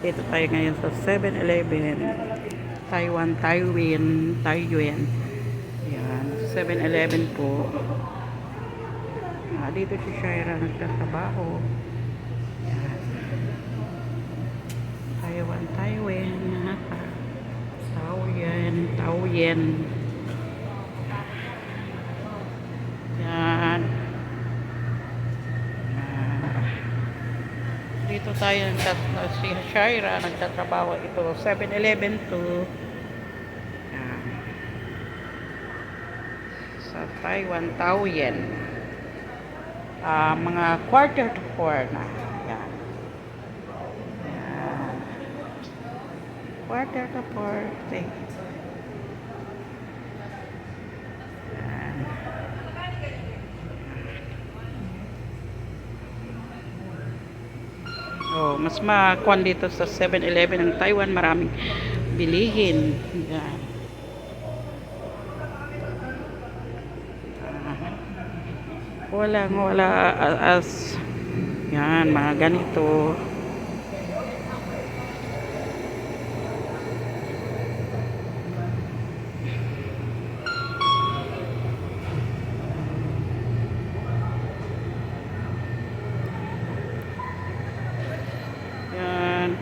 Dito tayo ngayon sa 7-Eleven. Taiyuan. Ayan, 7-Eleven po. Dito si Shaira nagtatrabaho. Ayan. Taiyuan. Taoyuan. Ayan. Dito tayo si Shaira nagtatrabaho. Ito 7-Eleven to sa Taiwan, Taoyuan. Mga 3:45 na. Yan. Yan. 3:45. Yan. Oh, mas makuan dito sa 7-Eleven ng Taiwan, maraming bilihin. Yan. Wala as yan, mga ganito. Yan.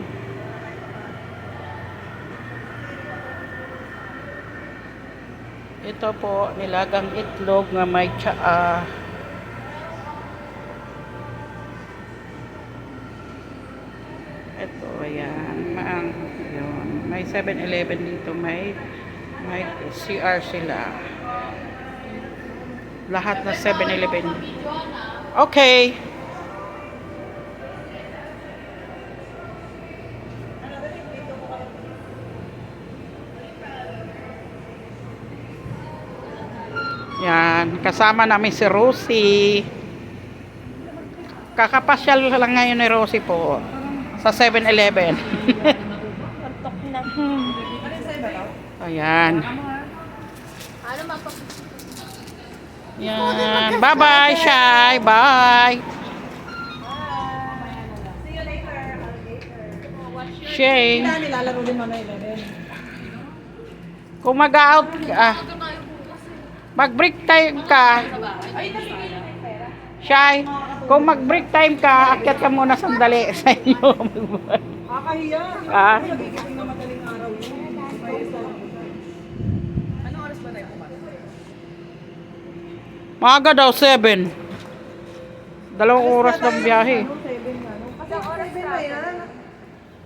Ito po, nilagang itlog na may tsaa. Ito, ayan. Yun. May 7-Eleven dito. May CR sila. Lahat na 7-Eleven. Okay. Yan. Kasama namin si Rosie. Kakapasyal lang ngayon ni Rosie po. Sa 7-Eleven. Ayan. Yan. Bye-bye, Shy. Bye. Shay. Kung mag-out mag-break time ka. Shy. Kung mag-break time ka, akyat ka muna sandali sa inyo. Kakahiya. Nagigising na madaling araw yun. Anong oras ba tayo pumasok? Maaga daw, 7. 2 oras ng biyahe. 7 na. Kasi oras na yan.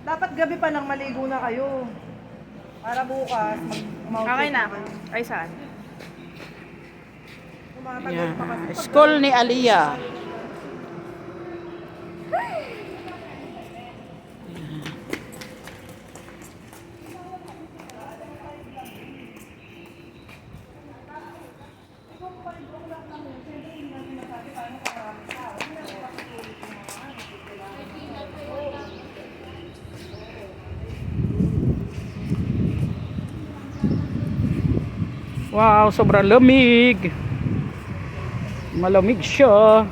Dapat gabi pa lang maligo na kayo. Para bukas, mag-mountain. Okay na. Ay, saan? Tumatagal pa kasi. School ni Aliyah. Wow, sobrang lamig. Malamig siya.